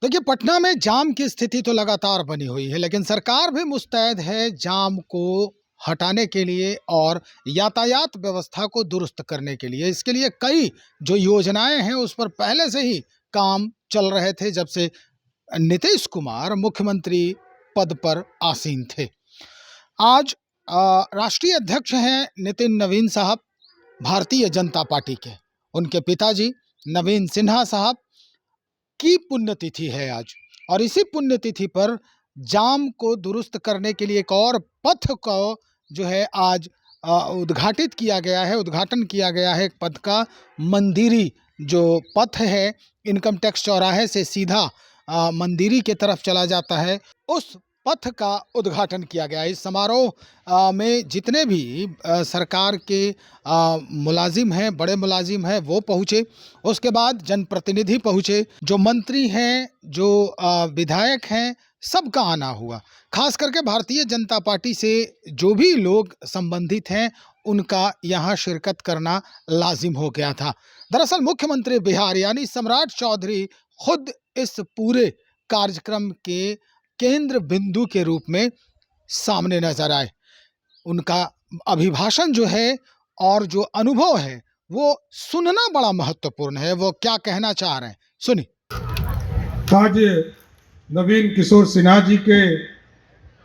देखिए, पटना में जाम की स्थिति तो लगातार बनी हुई है, लेकिन सरकार भी मुस्तैद है जाम को हटाने के लिए और यातायात व्यवस्था को दुरुस्त करने के लिए। इसके लिए कई जो योजनाएं हैं, उस पर पहले से ही काम चल रहे थे, जब से नीतीश कुमार मुख्यमंत्री पद पर आसीन थे। आज राष्ट्रीय अध्यक्ष हैं नितिन नवीन साहब, भारतीय जनता पार्टी के। उनके पिताजी नवीन सिन्हा साहब की पुण्यतिथि है आज, और इसी पुण्यतिथि पर जाम को दुरुस्त करने के लिए एक और पथ को जो है आज उद्घाटित किया गया है, उद्घाटन किया गया है। एक पथ का, मंदिरी जो पथ है, इनकम टैक्स चौराहे से सीधा मंदिरी के तरफ चला जाता है, उस पथ का उद्घाटन किया गया। इस समारोह में जितने भी सरकार के मुलाजिम हैं, बड़े मुलाजिम हैं, वो पहुँचे। उसके बाद जनप्रतिनिधि पहुँचे, जो मंत्री हैं, जो विधायक हैं, सबका आना हुआ। खास करके भारतीय जनता पार्टी से जो भी लोग संबंधित हैं, उनका यहाँ शिरकत करना लाजिम हो गया था। दरअसल मुख्यमंत्री बिहार यानी सम्राट चौधरी खुद इस पूरे कार्यक्रम के केंद्र बिंदु के रूप में सामने नजर आए। उनका अभिभाषण जो है और जो अनुभव है, वो सुनना बड़ा महत्वपूर्ण है। वो क्या कहना चाह रहे हैं, सुनिए। आज नवीन किशोर सिन्हा जी के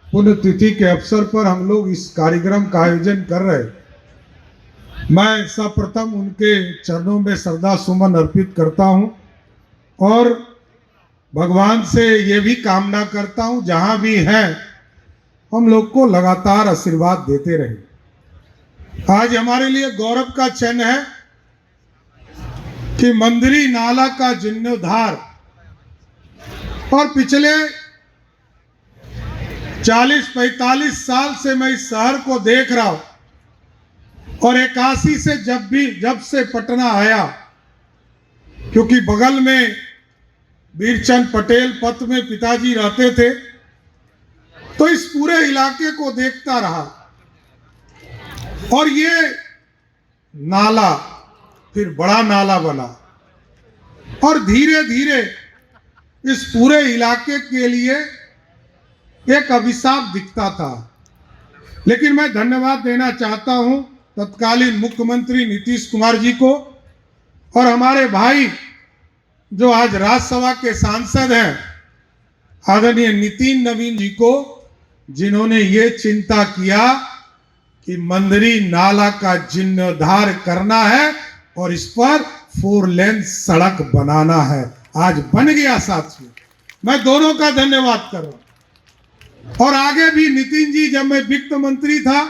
पुण्यतिथि के अवसर पर हम लोग इस कार्यक्रम का आयोजन कर रहे हैं। मैं सर्वप्रथम उनके चरणों में श्रद्धा सुमन अर्पित करता हूं और भगवान से ये भी कामना करता हूं, जहां भी हैं हम लोग को लगातार आशीर्वाद देते रहे। आज हमारे लिए गौरव का क्षण है कि मंदिरी नाला का जीर्णोद्धार, और पिछले 40-45 साल से मैं इस शहर को देख रहा हूं, और 81 से जब से पटना आया, क्योंकि बगल में वीरचंद पटेल पथ में पिताजी रहते थे, तो इस पूरे इलाके को देखता रहा। और ये नाला फिर बड़ा नाला बना, और धीरे धीरे इस पूरे इलाके के लिए एक अभिशाप दिखता था। लेकिन मैं धन्यवाद देना चाहता हूं तत्कालीन मुख्यमंत्री नीतीश कुमार जी को, और हमारे भाई जो आज राज्यसभा के सांसद हैं आदरणीय नितिन नवीन जी को, जिन्होंने ये चिंता किया कि मंदिरी नाला का जीर्णोद्धार करना है और इस पर 4 लेन सड़क बनाना है। आज बन गया साथियों, मैं दोनों का धन्यवाद कर रहा हूं। और आगे भी नितिन जी, जब मैं वित्त मंत्री था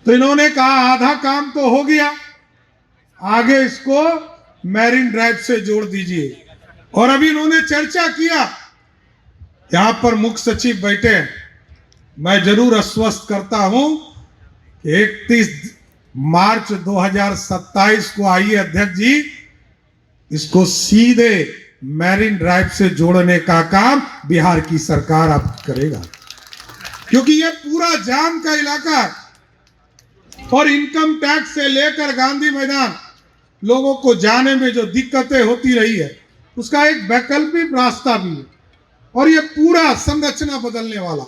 तो इन्होंने कहा आधा काम तो हो गया, आगे इसको मैरिन ड्राइव से जोड़ दीजिए। और अभी इन्होंने चर्चा किया, यहां पर मुख्य सचिव बैठे हैं, मैं जरूर आश्वस्त करता हूं कि 31 मार्च 2027 को आइए अध्यक्ष जी, इसको सीधे मैरिन ड्राइव से जोड़ने का काम बिहार की सरकार अब करेगा, क्योंकि ये पूरा जाम का इलाका है, और इनकम टैक्स से लेकर गांधी मैदान लोगों को जाने में जो दिक्कतें होती रही है, उसका एक वैकल्पिक रास्ता भी है। और ये पूरा संरचना बदलने वाला,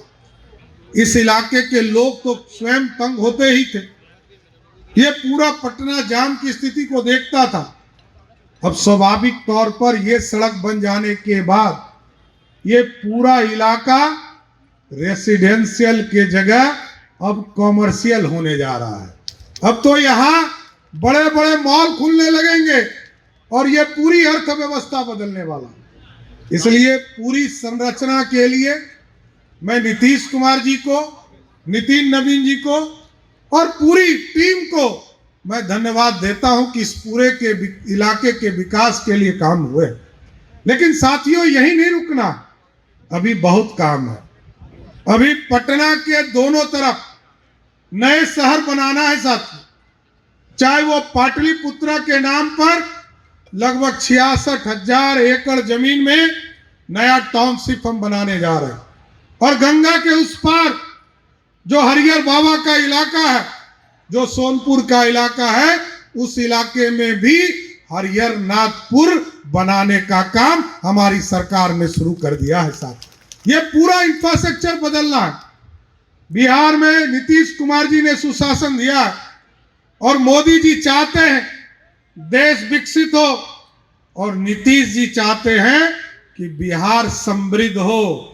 इस इलाके के लोग तो स्वयं तंग होते ही थे। ये पूरा पटना जाम की स्थिति को देखता था। अब स्वाभाविक तौर पर यह सड़क बन जाने के बाद ये पूरा इलाका रेसिडेंशियल के जगह अब कॉमर्शियल होने जा रहा है। अब तो यहाँ बड़े बड़े मॉल खुलने लगेंगे, और ये पूरी अर्थव्यवस्था बदलने वाला। इसलिए पूरी संरचना के लिए मैं नीतीश कुमार जी को, नितिन नवीन जी को और पूरी टीम को मैं धन्यवाद देता हूं कि इस पूरे के इलाके के विकास के लिए काम हुए। लेकिन साथियों, यही नहीं रुकना, अभी बहुत काम है। अभी पटना के दोनों तरफ नए शहर बनाना है साथियों, चाहे वो पाटलिपुत्रा के नाम पर लगभग 66,000 एकड़ जमीन में नया टाउनशिप हम बनाने जा रहे हैं, और गंगा के उस पार जो हरिहर बाबा का इलाका है, जो सोनपुर का इलाका है, उस इलाके में भी हरिहरनाथपुर बनाने का काम हमारी सरकार ने शुरू कर दिया है साहब। ये पूरा इंफ्रास्ट्रक्चर बदलना है। बिहार में नीतीश कुमार जी ने सुशासन दिया और मोदी जी चाहते हैं देश विकसित हो और नीतीश जी चाहते हैं कि बिहार समृद्ध हो।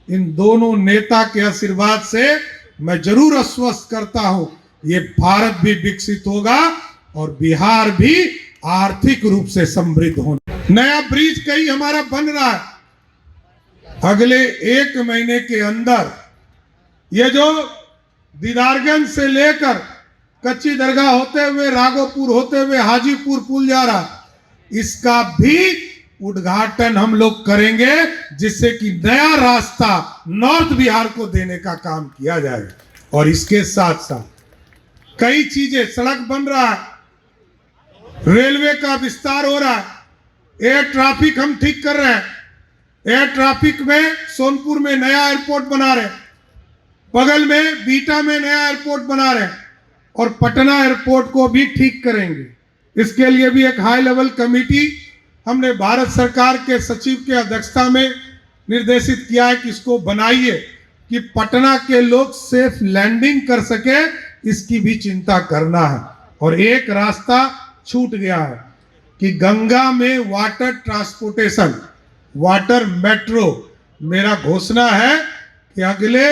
इन दोनों नेता के आशीर्वाद से मैं जरूर आश्वस्त करता हूं ये भारत भी विकसित होगा और बिहार भी आर्थिक रूप से समृद्ध होगा। नया ब्रिज कहीं हमारा बन रहा है। अगले 1 महीने के अंदर ये जो दीदारगंज से लेकर कच्ची दरगाह होते हुए राघोपुर होते हुए हाजीपुर पुल जा रहा, इसका भी उद्घाटन हम लोग करेंगे, जिससे कि नया रास्ता नॉर्थ बिहार को देने का काम किया जाएगा। और इसके साथ साथ कई चीजें, सड़क बन रहा है, रेलवे का विस्तार हो रहा है, एयर ट्रैफिक हम ठीक कर रहे हैं। एयर ट्रैफिक में सोनपुर में नया एयरपोर्ट बना रहे हैं, बगल में बीटा में नया एयरपोर्ट बना रहे हैं और पटना एयरपोर्ट को भी ठीक करेंगे। इसके लिए भी एक हाई लेवल कमेटी हमने भारत सरकार के सचिव के अध्यक्षता में निर्देशित किया है कि इसको बनाइए कि पटना के लोग सेफ लैंडिंग कर सके, इसकी भी चिंता करना है। और एक रास्ता छूट गया है कि गंगा में वाटर ट्रांसपोर्टेशन, वाटर मेट्रो, मेरा घोषणा है कि अगले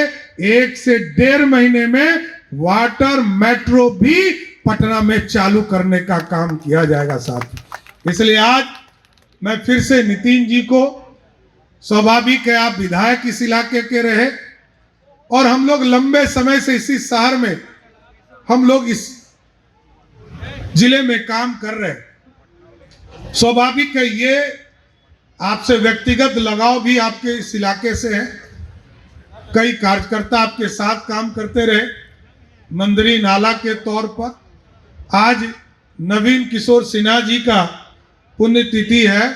1 से 1.5 महीने में वाटर मेट्रो भी पटना में चालू करने का काम किया जाएगा साहब। इसलिए आज मैं फिर से नितिन जी को, स्वाभाविक है आप विधायक इस इलाके के रहे और हम लोग लंबे समय से इसी शहर में, हम लोग इस जिले में काम कर रहे हैं। स्वाभाविक है ये आपसे व्यक्तिगत लगाव भी आपके इस इलाके से है। कई कार्यकर्ता आपके साथ काम करते रहे मंदिरी नाला के तौर पर। आज नवीन किशोर सिन्हा जी का पुण्यतिथि है।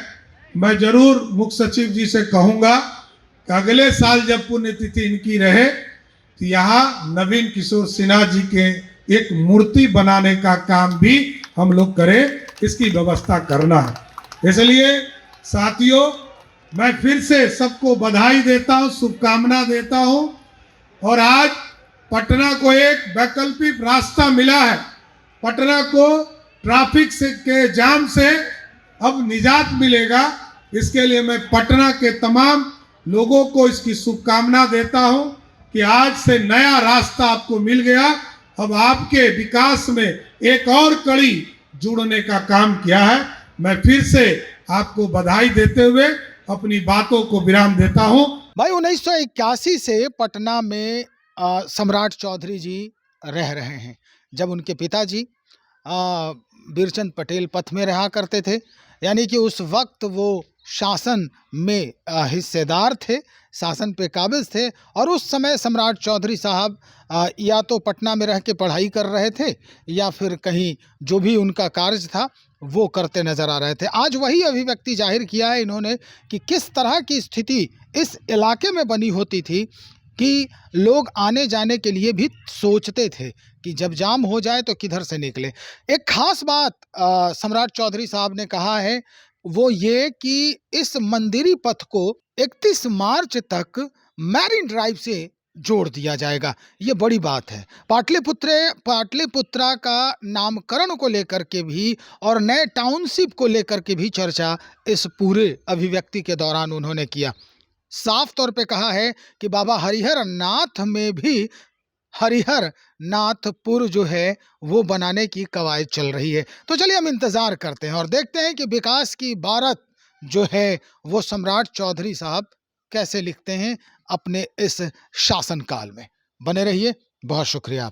मैं जरूर मुख्य सचिव जी से कहूँगा कि अगले साल जब पुण्यतिथि इनकी रहे तो यहाँ नवीन किशोर सिन्हा जी के एक मूर्ति बनाने का काम भी हम लोग करें, इसकी व्यवस्था करना है। इसलिए साथियों, मैं फिर से सबको बधाई देता हूँ, शुभकामना देता हूँ। और आज पटना को एक वैकल्पिक रास्ता मिला है। पटना को ट्रैफिक से के जाम से अब निजात मिलेगा। इसके लिए मैं पटना के तमाम लोगों को इसकी शुभकामना देता हूं कि आज से नया रास्ता आपको मिल गया। अब आपके विकास में एक और कड़ी जुड़ने का काम किया है। मैं फिर से आपको बधाई देते हुए अपनी बातों को विराम देता हूं। भाई 1981 से पटना में सम्राट चौधरी जी रह रहे हैं। जब उनके पिताजी बीरचंद पटेल पथ में रहा करते थे, यानी कि उस वक्त वो शासन में हिस्सेदार थे, शासन पे काबिज थे। और उस समय सम्राट चौधरी साहब या तो पटना में रह के पढ़ाई कर रहे थे या फिर कहीं जो भी उनका कार्य था वो करते नजर आ रहे थे। आज वही अभिव्यक्ति जाहिर किया है इन्होंने कि किस तरह की स्थिति इस इलाके में बनी होती थी कि लोग आने जाने के लिए भी सोचते थे कि जब जाम हो जाए तो किधर से निकले। एक खास बात सम्राट चौधरी साहब ने कहा है, वो ये कि इस मंदिरी पथ को 31 मार्च तक मैरिन ड्राइव से जोड़ दिया जाएगा। ये बड़ी बात है। पाटलिपुत्रा का नामकरण को लेकर के भी और नए टाउनशिप को लेकर के भी चर्चा इस पूरे अभिव्यक्ति के दौरान उन्होंने किया। साफ तौर पे कहा है कि बाबा हरिहर नाथ में भी हरिहर नाथपुर जो है वो बनाने की कवायद चल रही है। तो चलिए हम इंतज़ार करते हैं और देखते हैं कि विकास की इबारत जो है वो सम्राट चौधरी साहब कैसे लिखते हैं अपने इस शासनकाल में। बने रहिए, बहुत शुक्रिया।